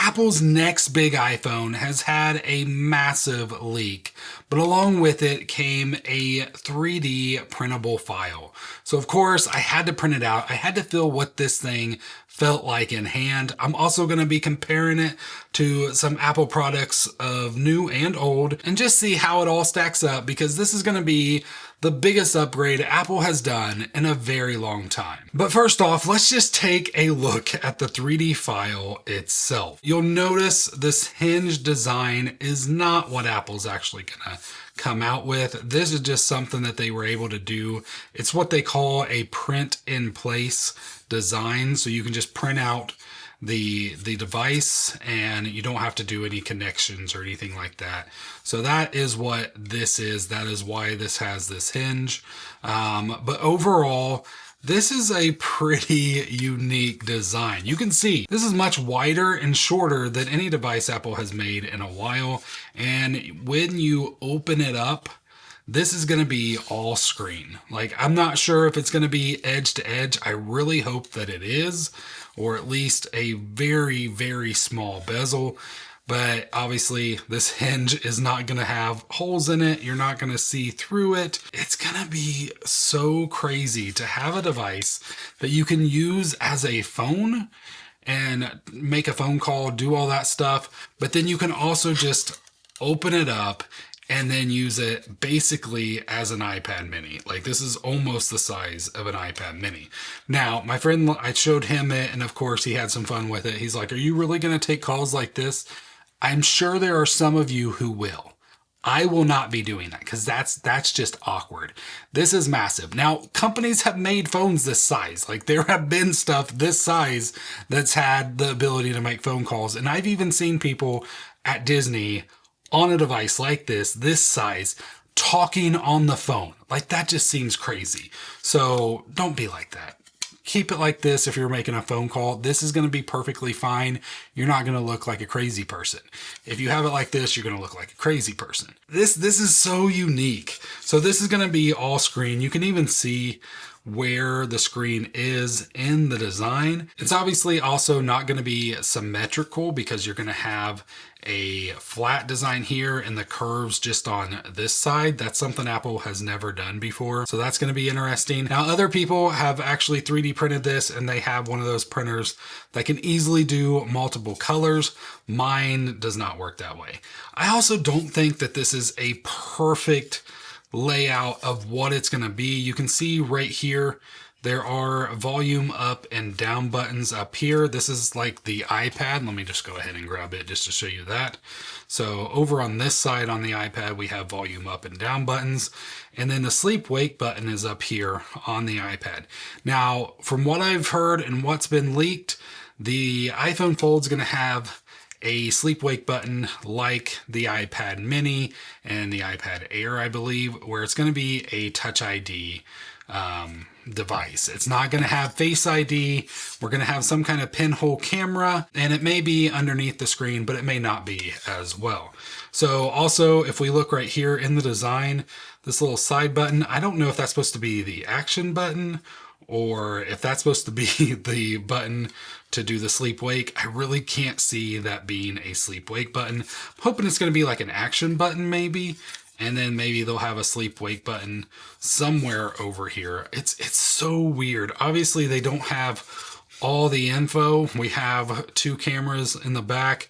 Apple's next big iPhone has had a massive leak, but along with it came a 3D printable file. So of course I had to print it out. I had to feel what this thing felt like in hand. I'm also going to be comparing it to some Apple products of new and old and just see how it all stacks up, because this is going to be the biggest upgrade Apple has done in a very long time. But first off, let's just take a look at the 3D file itself. You'll notice this hinge design is not what Apple's actually gonna come out with. This is just something that they were able to do. It's what they call a print in place design. So you can just print out the device and you don't have to do any connections or anything like that. So that is what this is. That is why this has this hinge. But overall, this is a pretty unique design. You can see this is much wider and shorter than any device Apple has made in a while. And when you open it up, this is going to be all screen. Like, I'm not sure if it's going to be edge to edge. I really hope that it is, or at least a very, very small bezel. But obviously this hinge is not going to have holes in it. You're not going to see through it. It's going to be so crazy to have a device that you can use as a phone and make a phone call, do all that stuff. But then you can also just open it up and then use it basically as an iPad mini. Like, this is almost the size of an iPad mini. Now, my friend, I showed him it, and of course he had some fun with it. He's like, "Are you really going to take calls like this?" I'm sure there are some of you who will. I will not be doing that because that's just awkward. This is massive. Now, companies have made phones this size. Like, there have been stuff this size that's had the ability to make phone calls. And I've even seen people at Disney on a device like this size, talking on the phone. Like, that just seems crazy. So don't be like that. Keep it like this if you're making a phone call. This is going to be perfectly fine. You're not going to look like a crazy person. If you have it like this, you're going to look like a crazy person. This is so unique. So this is going to be all screen. You can even see where the screen is in the design. It's obviously also not going to be symmetrical because you're going to have a flat design here and the curves just on this side. That's something Apple has never done before. So that's going to be interesting. Now, other people have actually 3D printed this and they have one of those printers that can easily do multiple colors. Mine does not work that way. I also don't think that this is a perfect layout of what it's going to be. You can see right here, there are volume up and down buttons up here. This is like the iPad. Let me just go ahead and grab it just to show you that. So over on this side on the iPad, we have volume up and down buttons. And then the sleep wake button is up here on the iPad. Now, from what I've heard and what's been leaked, the iPhone Fold is going to have a sleep wake button like the iPad mini and the iPad Air, I believe, where it's going to be a Touch ID device. It's not going to have Face ID. We're going to have some kind of pinhole camera, and it may be underneath the screen, but it may not be as well. So also, if we look right here in the design, this little side button, I don't know if that's supposed to be the action button or if that's supposed to be the button to do the sleep wake. I really can't see that being a sleep wake button. I'm hoping it's going to be like an action button maybe, and then maybe they'll have a sleep wake button somewhere over here. It's so weird. Obviously they don't have all the info. We have 2 cameras in the back,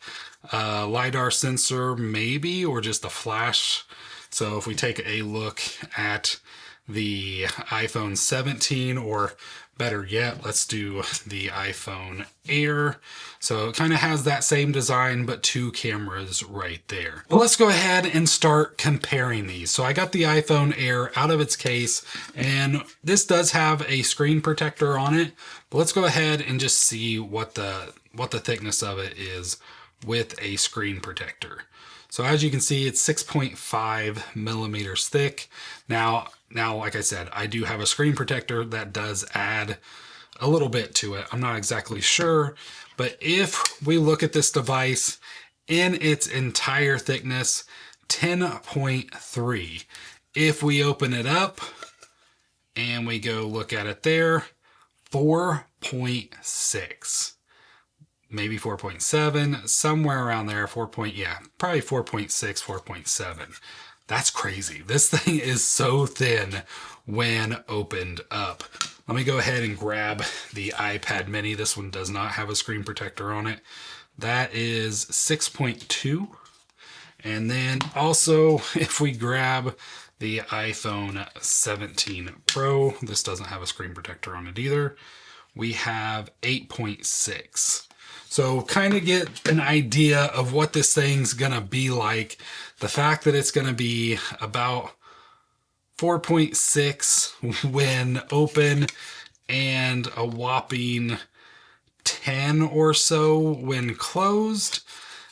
LiDAR sensor maybe, or just a flash. So if we take a look at the iPhone 17, or better yet, let's do the iPhone Air. So it kind of has that same design, but 2 cameras right there. But let's go ahead and start comparing these. So I got the iPhone Air out of its case, and this does have a screen protector on it. But let's go ahead and just see what the thickness of it is with a screen protector. So as you can see, it's 6.5 millimeters thick. Now, like I said, I do have a screen protector that does add a little bit to it. I'm not exactly sure, but if we look at this device in its entire thickness, 10.3. If we open it up and we go look at it there, 4.6. maybe 4.7, somewhere around there, yeah, probably 4.6, 4.7. That's crazy. This thing is so thin when opened up. Let me go ahead and grab the iPad mini. This one does not have a screen protector on it. That is 6.2. And then also, if we grab the iPhone 17 Pro, this doesn't have a screen protector on it either. We have 8.6. So kind of get an idea of what this thing's gonna be like. The fact that it's gonna be about 4.6 when open and a whopping 10 or so when closed.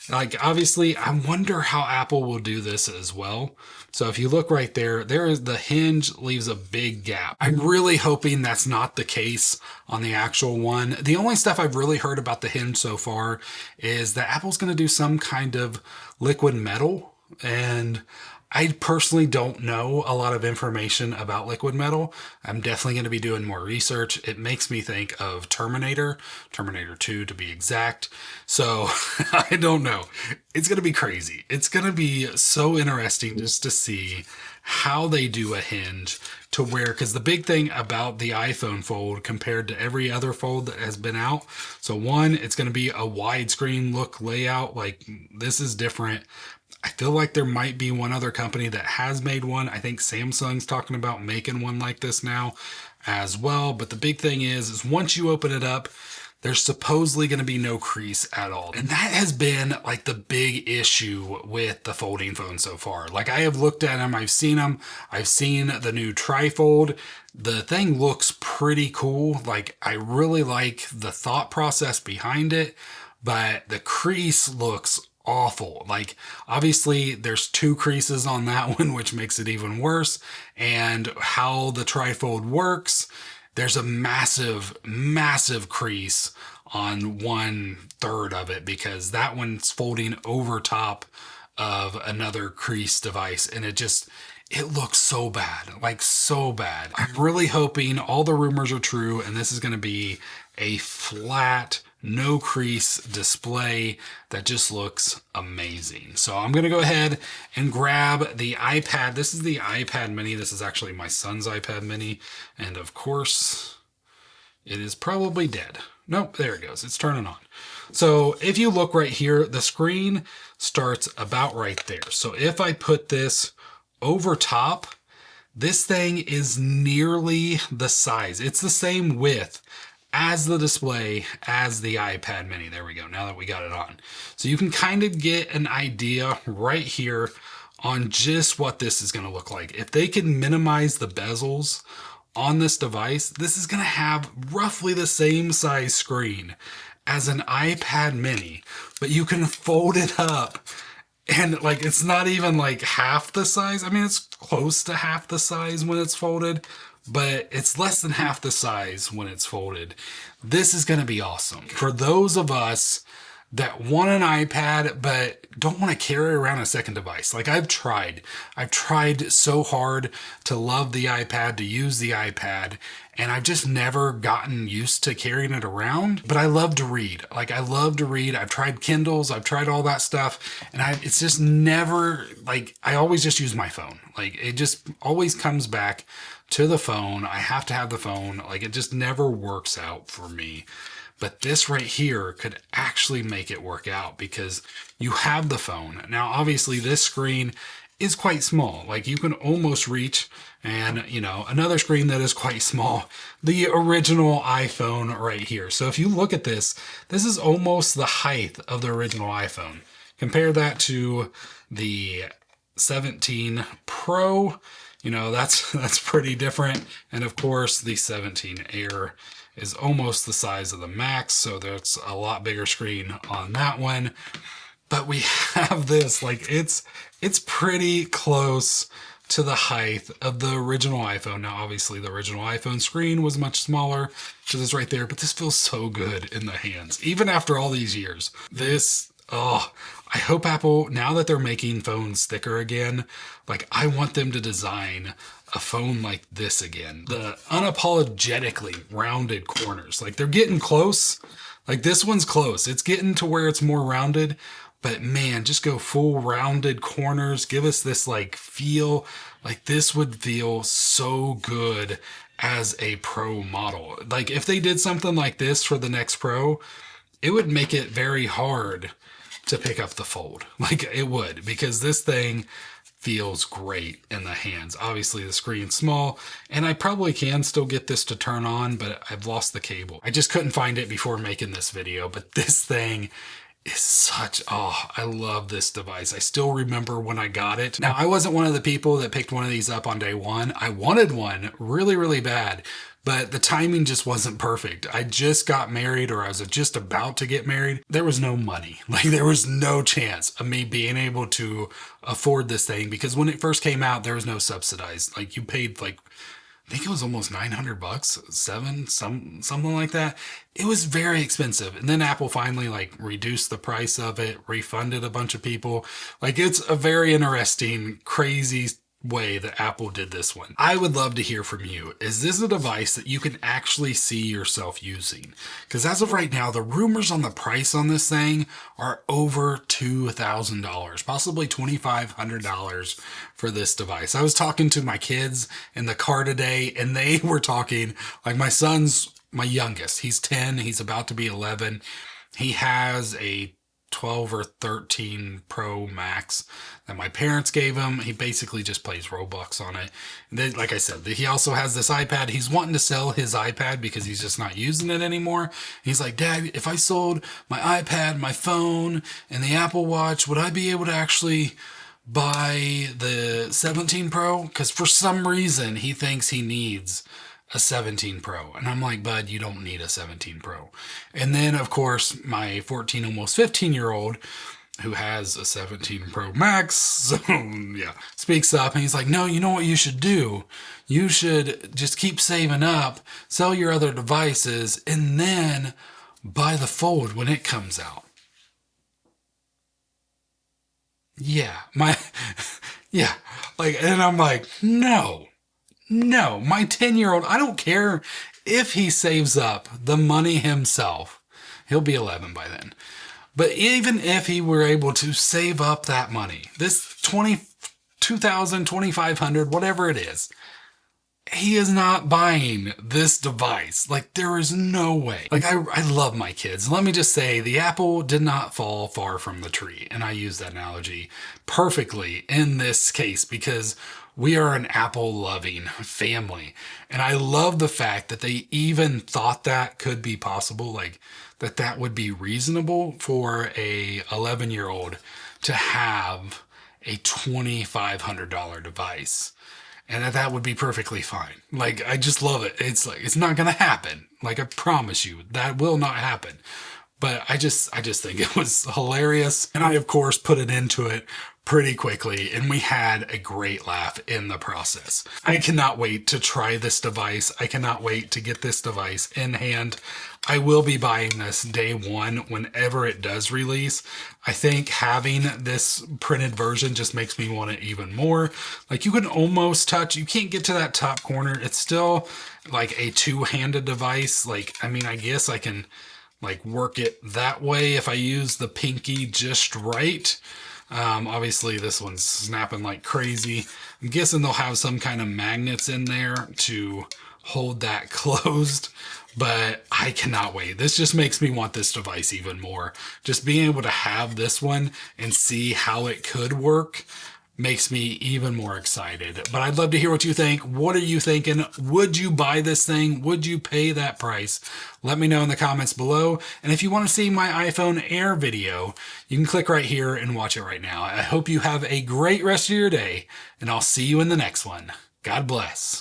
Like, obviously, I wonder how Apple will do this as well. So if you look right there, the hinge leaves a big gap. I'm really hoping that's not the case on the actual one. The only stuff I've really heard about the hinge so far is that Apple's going to do some kind of liquid metal, and I personally don't know a lot of information about liquid metal. I'm definitely going to be doing more research. It makes me think of Terminator 2 to be exact. So I don't know. It's going to be crazy. It's going to be so interesting just to see how they do a hinge to where, because the big thing about the iPhone Fold compared to every other Fold that has been out, so one, it's going to be a widescreen look layout. Like, this is different. I feel like there might be one other company that has made one. I think Samsung's talking about making one like this now as well. But the big thing is once you open it up, there's supposedly going to be no crease at all. And that has been like the big issue with the folding phone so far. Like, I have looked at them, I've seen the new trifold. The thing looks pretty cool. Like, I really like the thought process behind it, but the crease looks awful. Like, obviously there's 2 creases on that one, which makes it even worse. And how the trifold works, there's a massive crease on 1/3 of it, because that one's folding over top of another crease device, and it looks so bad, like so bad. I'm really hoping all the rumors are true and this is going to be a flat, no crease display that just looks amazing. So I'm going to go ahead and grab the iPad. This is the iPad mini. This is actually my son's iPad mini. And of course, it is probably dead. Nope, there it goes. It's turning on. So if you look right here, the screen starts about right there. So if I put this over top, this thing is nearly the size. It's the same width as the display as the iPad mini. There we go, now that we got it on. So you can kind of get an idea right here on just what this is going to look like. If they can minimize the bezels on this device, this is going to have roughly the same size screen as an iPad mini, but you can fold it up. And like, it's not even like half the size. I mean, it's close to half the size when it's folded, but it's less than half the size when it's folded. This is going to be awesome. For those of us that want an iPad but don't want to carry around a second device. Like, I've tried so hard to love the iPad, to use the iPad, and I've just never gotten used to carrying it around. But I love to read. Like, I love to read. I've tried Kindles, I've tried all that stuff, and it's just never, like, I always just use my phone. Like, it just always comes back to the phone. I have to have the phone. Like, it just never works out for me. But this right here could actually make it work out, because you have the phone. Now, obviously, this screen is quite small. Like, you can almost reach, and, you know, another screen that is quite small, the original iPhone right here. So if you look at this, this is almost the height of the original iPhone. Compare that to the 17 Pro. You know, that's pretty different. And of course, the 17 Air is almost the size of the Max, so that's a lot bigger screen on that one. But we have this, like, it's pretty close to the height of the original iPhone. Now, obviously, the original iPhone screen was much smaller, so it's right there, but this feels so good in the hands, even after all these years. I hope Apple, now that they're making phones thicker again, like, I want them to design a phone like this again. The unapologetically rounded corners. Like, they're getting close. Like this one's close. It's getting to where it's more rounded, but man, just go full rounded corners. Give us this like feel. Like this would feel so good as a pro model. Like if they did something like this for the next Pro, it would make it very hard to pick up the Fold. Like it would, because this thing feels great in the hands. Obviously the screen's small, and I probably can still get this to turn on, but I've lost the cable. I just couldn't find it before making this video, but this thing is such, oh, I love this device. I still remember when I got it. Now, I wasn't one of the people that picked one of these up on day one. I wanted one really, really bad, but the timing just wasn't perfect. I just got married, or I was just about to get married. There was no money. Like there was no chance of me being able to afford this thing, because when it first came out, there was no subsidized. Like you paid like, I think it was almost $900, something like that. It was very expensive. And then Apple finally like reduced the price of it, refunded a bunch of people. Like it's a very interesting, crazy way that Apple did this one. I would love to hear from you. Is this a device that you can actually see yourself using? Because as of right now, the rumors on the price on this thing are over $2,000, possibly $2,500 for this device. I was talking to my kids in the car today, and they were talking, like my youngest, he's 10, he's about to be 11. He has a 12 or 13 Pro Max that my parents gave him. He basically just plays Roblox on it. And then, like I said, he also has this iPad. He's wanting to sell his iPad because he's just not using it anymore. He's like, Dad, if I sold my iPad, my phone, and the Apple Watch, would I be able to actually buy the 17 Pro? Because for some reason, he thinks he needs a 17 Pro. And I'm like, bud, you don't need a 17 Pro. And then, of course, my 14, almost 15-year-old, who has a 17 Pro Max, so yeah, speaks up, and he's like, no, you know what you should do? You should just keep saving up, sell your other devices, and then buy the Fold when it comes out. Yeah, yeah, like, and I'm like, no, my 10-year-old, I don't care if he saves up the money himself. He'll be 11 by then. But even if he were able to save up that money, this 2,000, 2,500, whatever it is, he is not buying this device. Like, there is no way. Like, I love my kids. Let me just say, the apple did not fall far from the tree. And I use that analogy perfectly in this case, because we are an Apple-loving family. And I love the fact that they even thought that could be possible, like that would be reasonable for a 11-year-old to have a $2,500 device. And that would be perfectly fine. Like, I just love it. It's like, it's not going to happen. Like, I promise you, that will not happen. But I just think it was hilarious. And I, of course, put it into it pretty quickly, and we had a great laugh in the process. I cannot wait to try this device. I cannot wait to get this device in hand. I will be buying this day one whenever it does release. I think having this printed version just makes me want it even more. Like, you can almost touch, you can't get to that top corner. It's still like a two-handed device. Like, I mean, I guess I can like work it that way if I use the pinky just right. Obviously this one's snapping like crazy. I'm guessing they'll have some kind of magnets in there to hold that closed, but I cannot wait. This just makes me want this device even more. Just being able to have this one and see how it could work makes me even more excited. But I'd love to hear what you think. What are you thinking? Would you buy this thing? Would you pay that price? Let me know in the comments below. And if you want to see my iPhone Air video, you can click right here and watch it right now. I hope you have a great rest of your day, and I'll see you in the next one. God bless.